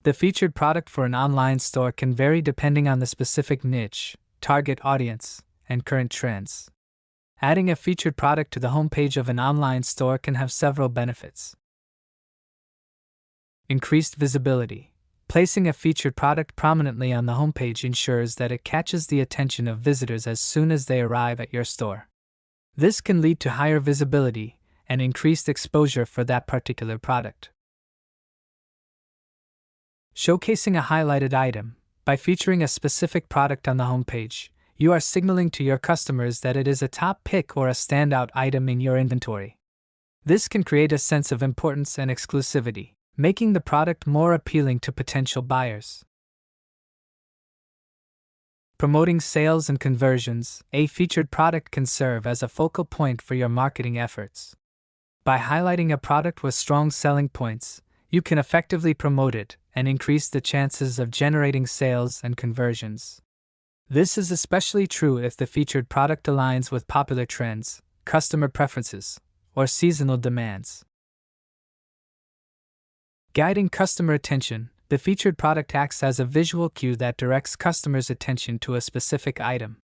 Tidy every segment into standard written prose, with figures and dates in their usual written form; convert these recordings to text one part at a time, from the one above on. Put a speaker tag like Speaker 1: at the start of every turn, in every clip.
Speaker 1: The featured product for an online store can vary depending on the specific niche, target audience, and current trends. Adding a featured product to the homepage of an online store can have several benefits. Increased visibility. Placing a featured product prominently on the homepage ensures that it catches the attention of visitors as soon as they arrive at your store. This can lead to higher visibility and increased exposure for that particular product. Showcasing a highlighted item. By featuring a specific product on the homepage, you are signaling to your customers that it is a top pick or a standout item in your inventory. This can create a sense of importance and exclusivity, making the product more appealing to potential buyers. Promoting sales and conversions. A featured product can serve as a focal point for your marketing efforts. By highlighting a product with strong selling points, you can effectively promote it and increase the chances of generating sales and conversions. This is especially true if the featured product aligns with popular trends, customer preferences, or seasonal demands. Guiding customer attention. The featured product acts as a visual cue that directs customers' attention to a specific item.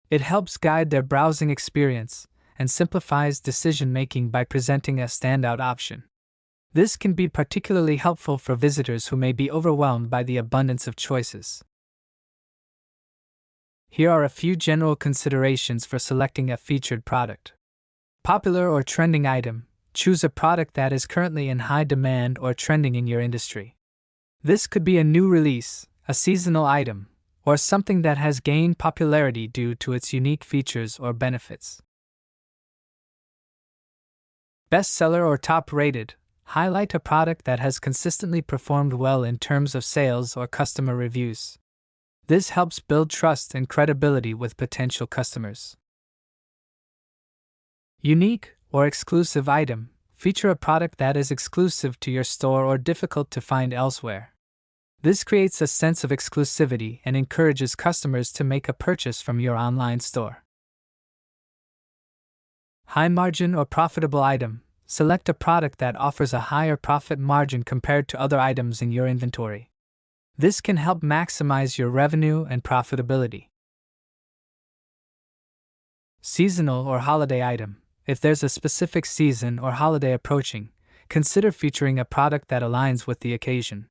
Speaker 1: It helps guide their browsing experience and simplifies decision-making by presenting a standout option. This can be particularly helpful for visitors who may be overwhelmed by the abundance of choices. Here are a few general considerations for selecting a featured product. Popular or trending item. Choose a product that is currently in high demand or trending in your industry. This could be a new release, a seasonal item, or something that has gained popularity due to its unique features or benefits. Bestseller or top-rated. Highlight a product that has consistently performed well in terms of sales or customer reviews. This helps build trust and credibility with potential customers. Unique or exclusive item. Feature a product that is exclusive to your store or difficult to find elsewhere. This creates a sense of exclusivity and encourages customers to make a purchase from your online store. High margin or profitable item. Select a product that offers a higher profit margin compared to other items in your inventory. This can help maximize your revenue and profitability. Seasonal or holiday item. If there's a specific season or holiday approaching, consider featuring a product that aligns with the occasion.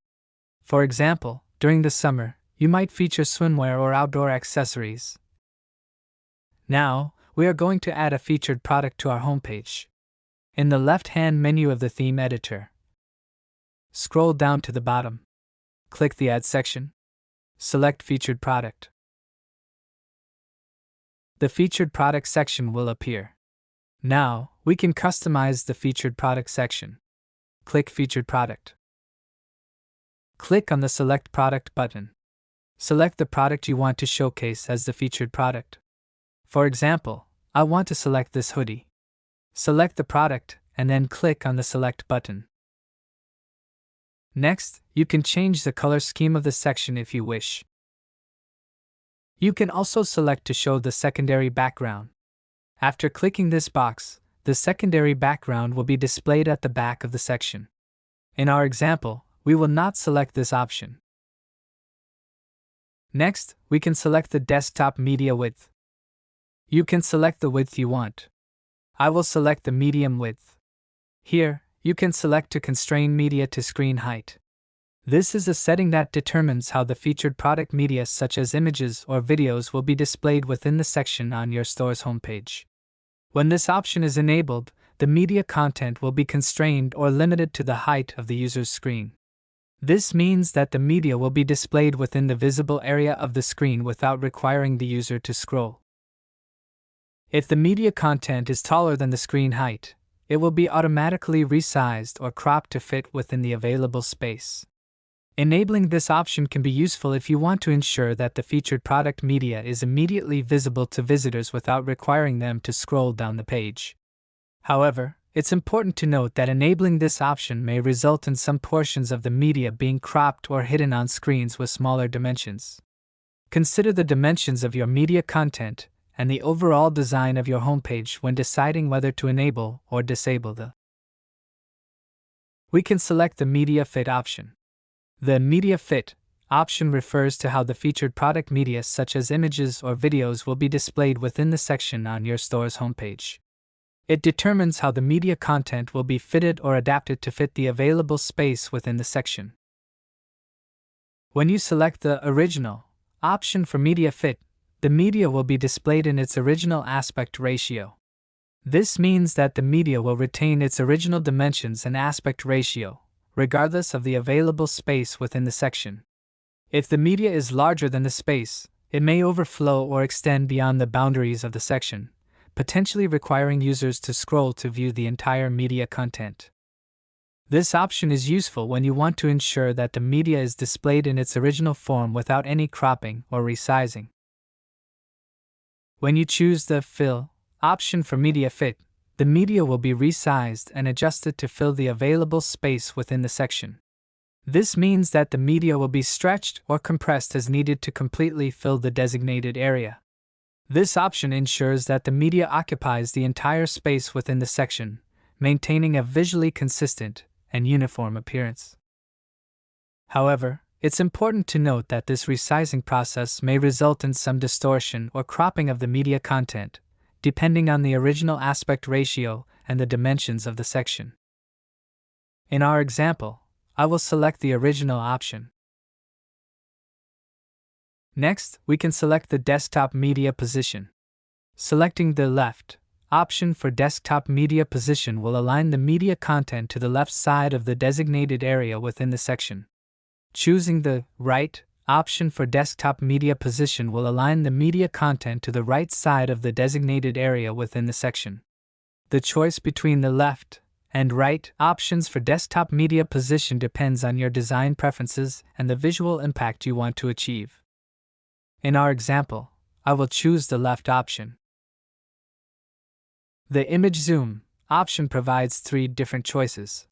Speaker 1: For example, during the summer, you might feature swimwear or outdoor accessories. Now, we are going to add a featured product to our homepage. In the left-hand menu of the theme editor, scroll down to the bottom. Click the Add section. Select Featured Product. The Featured Product section will appear. Now, we can customize the Featured Product section. Click Featured Product. Click on the Select Product button. Select the product you want to showcase as the featured product. For example, I want to select this hoodie. Select the product and then click on the Select button. Next, you can change the color scheme of the section if you wish. You can also select to show the secondary background. After clicking this box, the secondary background will be displayed at the back of the section. In our example, we will not select this option. Next, we can select the desktop media width. You can select the width you want. I will select the medium width. Here, you can select to constrain media to screen height. This is a setting that determines how the featured product media such as images or videos will be displayed within the section on your store's homepage. When this option is enabled, the media content will be constrained or limited to the height of the user's screen. This means that the media will be displayed within the visible area of the screen without requiring the user to scroll. If the media content is taller than the screen height, it will be automatically resized or cropped to fit within the available space. Enabling this option can be useful if you want to ensure that the featured product media is immediately visible to visitors without requiring them to scroll down the page. However, it's important to note that enabling this option may result in some portions of the media being cropped or hidden on screens with smaller dimensions. Consider the dimensions of your media content and the overall design of your homepage when deciding whether to enable or disable the. We can select the Media Fit option. The Media Fit option refers to how the featured product media such as images or videos will be displayed within the section on your store's homepage. It determines how the media content will be fitted or adapted to fit the available space within the section. When you select the Original option for Media Fit, the media will be displayed in its original aspect ratio. This means that the media will retain its original dimensions and aspect ratio, regardless of the available space within the section. If the media is larger than the space, it may overflow or extend beyond the boundaries of the section, potentially requiring users to scroll to view the entire media content. This option is useful when you want to ensure that the media is displayed in its original form without any cropping or resizing. When you choose the Fill option for Media Fit, the media will be resized and adjusted to fill the available space within the section. This means that the media will be stretched or compressed as needed to completely fill the designated area. This option ensures that the media occupies the entire space within the section, maintaining a visually consistent and uniform appearance. However, it's important to note that this resizing process may result in some distortion or cropping of the media content, depending on the original aspect ratio and the dimensions of the section. In our example, I will select the Original option. Next, we can select the Desktop Media Position. Selecting the Left option for Desktop Media Position will align the media content to the left side of the designated area within the section. Choosing the Right option for Desktop Media Position will align the media content to the right side of the designated area within the section. The choice between the Left and Right options for Desktop Media Position depends on your design preferences and the visual impact you want to achieve. In our example, I will choose the Left option. The Image Zoom option provides 3 different choices: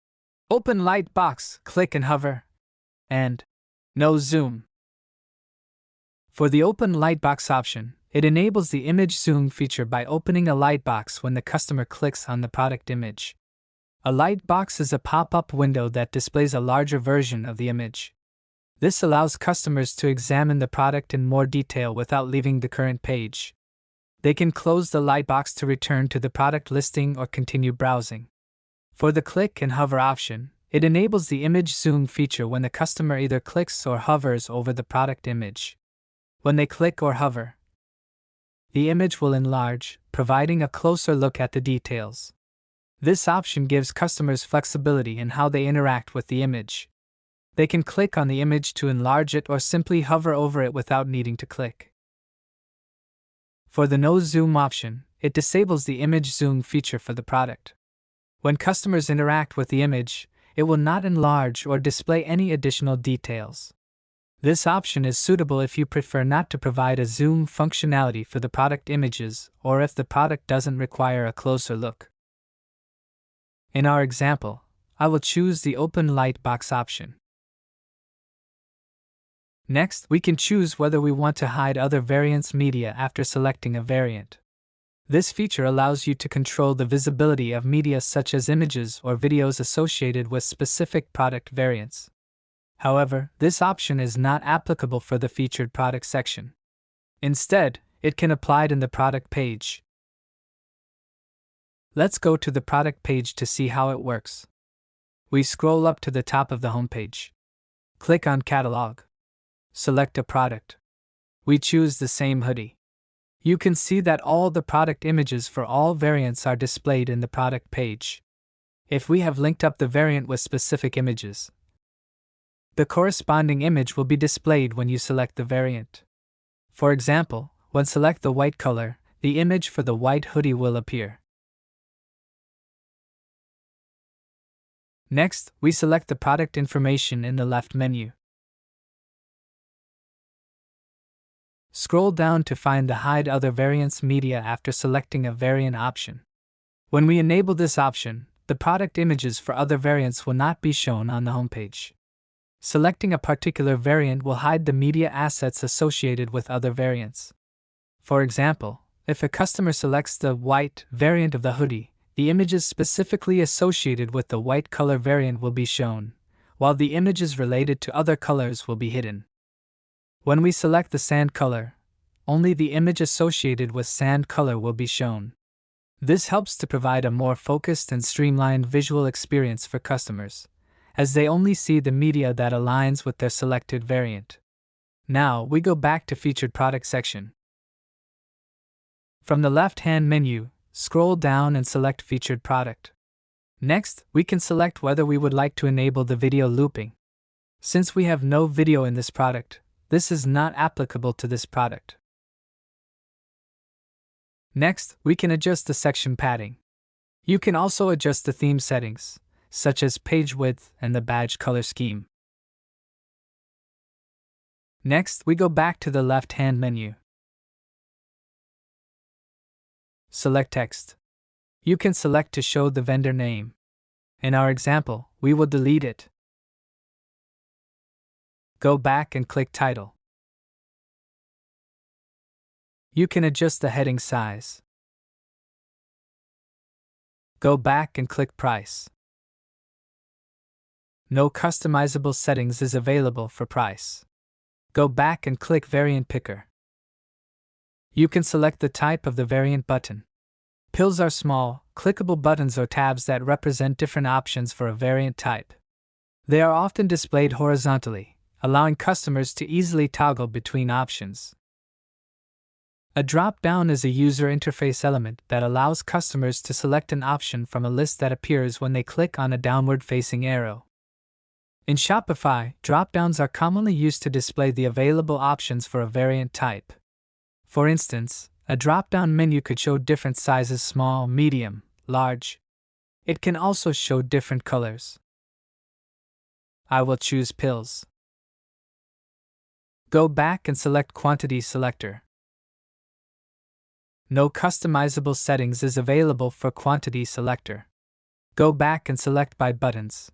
Speaker 1: Open Light Box, click and hover, and No Zoom. For the Open Lightbox option, it enables the image zoom feature by opening a lightbox when the customer clicks on the product image. A lightbox is a pop-up window that displays a larger version of the image. This allows customers to examine the product in more detail without leaving the current page. They can close the lightbox to return to the product listing or continue browsing. For the Click and Hover option, it enables the image zoom feature when the customer either clicks or hovers over the product image. When they click or hover, the image will enlarge, providing a closer look at the details. This option gives customers flexibility in how they interact with the image. They can click on the image to enlarge it or simply hover over it without needing to click. For the No Zoom option, it disables the image zoom feature for the product. When customers interact with the image, it will not enlarge or display any additional details. This option is suitable if you prefer not to provide a zoom functionality for the product images or if the product doesn't require a closer look. In our example, I will choose the Open Lightbox option. Next, we can choose whether we want to hide other variants media after selecting a variant. This feature allows you to control the visibility of media such as images or videos associated with specific product variants. However, this option is not applicable for the Featured Product section. Instead, it can apply in the product page. Let's go to the product page to see how it works. We scroll up to the top of the homepage. Click on Catalog. Select a product. We choose the same hoodie. You can see that all the product images for all variants are displayed in the product page. If we have linked up the variant with specific images, the corresponding image will be displayed when you select the variant. For example, when select the white color, the image for the white hoodie will appear. Next, we select the product information in the left menu. Scroll down to find the Hide Other Variants media after selecting a variant option. When we enable this option, the product images for other variants will not be shown on the homepage. Selecting a particular variant will hide the media assets associated with other variants. For example, if a customer selects the white variant of the hoodie, the images specifically associated with the white color variant will be shown, while the images related to other colors will be hidden. When we select the sand color, only the image associated with sand color will be shown. This helps to provide a more focused and streamlined visual experience for customers, as they only see the media that aligns with their selected variant. Now we go back to Featured Product section. From the left-hand menu, scroll down and select Featured Product. Next, we can select whether we would like to enable the video looping. Since we have no video in this product, this is not applicable to this product. Next, we can adjust the section padding. You can also adjust the theme settings, such as page width and the badge color scheme. Next, we go back to the left-hand menu. Select text. You can select to show the vendor name. In our example, we will delete it. Go back and click Title. You can adjust the heading size. Go back and click Price. No customizable settings is available for price. Go back and click Variant Picker. You can select the type of the variant button. Pills are small, clickable buttons or tabs that represent different options for a variant type. They are often displayed horizontally, allowing customers to easily toggle between options. A drop-down is a user interface element that allows customers to select an option from a list that appears when they click on a downward-facing arrow. In Shopify, drop-downs are commonly used to display the available options for a variant type. For instance, a drop-down menu could show different sizes: small, medium, large. It can also show different colors. I will choose pills. Go back and select Quantity Selector. No customizable settings is available for Quantity Selector. Go back and select By Buttons.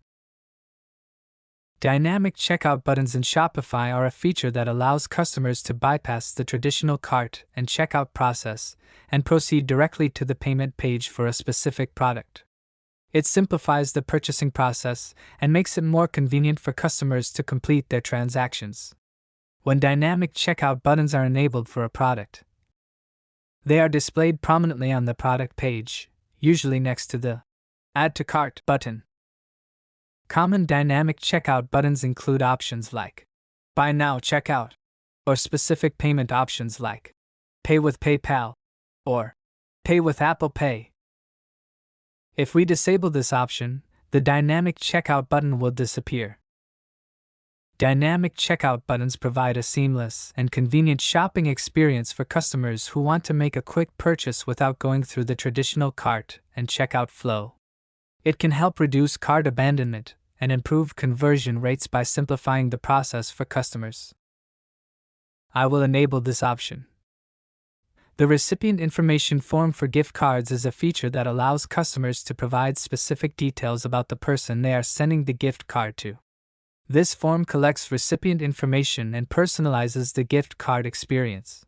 Speaker 1: Dynamic checkout buttons in Shopify are a feature that allows customers to bypass the traditional cart and checkout process and proceed directly to the payment page for a specific product. It simplifies the purchasing process and makes it more convenient for customers to complete their transactions. When dynamic checkout buttons are enabled for a product, they are displayed prominently on the product page, usually next to the Add to Cart button. Common dynamic checkout buttons include options like Buy Now Checkout, or specific payment options like Pay with PayPal or Pay with Apple Pay. If we disable this option, the dynamic checkout button will disappear. Dynamic checkout buttons provide a seamless and convenient shopping experience for customers who want to make a quick purchase without going through the traditional cart and checkout flow. It can help reduce cart abandonment and improve conversion rates by simplifying the process for customers. I will enable this option. The recipient information form for gift cards is a feature that allows customers to provide specific details about the person they are sending the gift card to. This form collects recipient information and personalizes the gift card experience.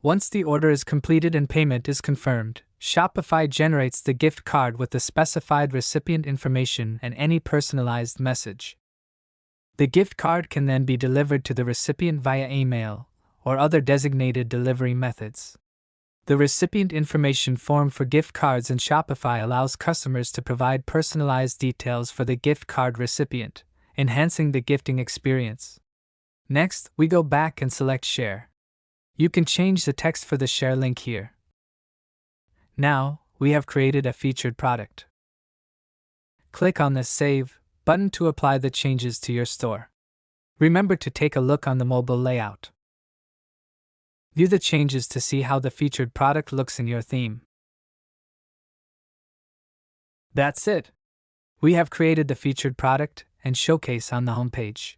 Speaker 1: Once the order is completed and payment is confirmed, Shopify generates the gift card with the specified recipient information and any personalized message. The gift card can then be delivered to the recipient via email or other designated delivery methods. The recipient information form for gift cards in Shopify allows customers to provide personalized details for the gift card recipient, enhancing the gifting experience. Next, we go back and select Share. You can change the text for the share link here. Now, we have created a featured product. Click on the Save button to apply the changes to your store. Remember to take a look on the mobile layout. View the changes to see how the featured product looks in your theme. That's it. We have created the featured product and showcase on the homepage.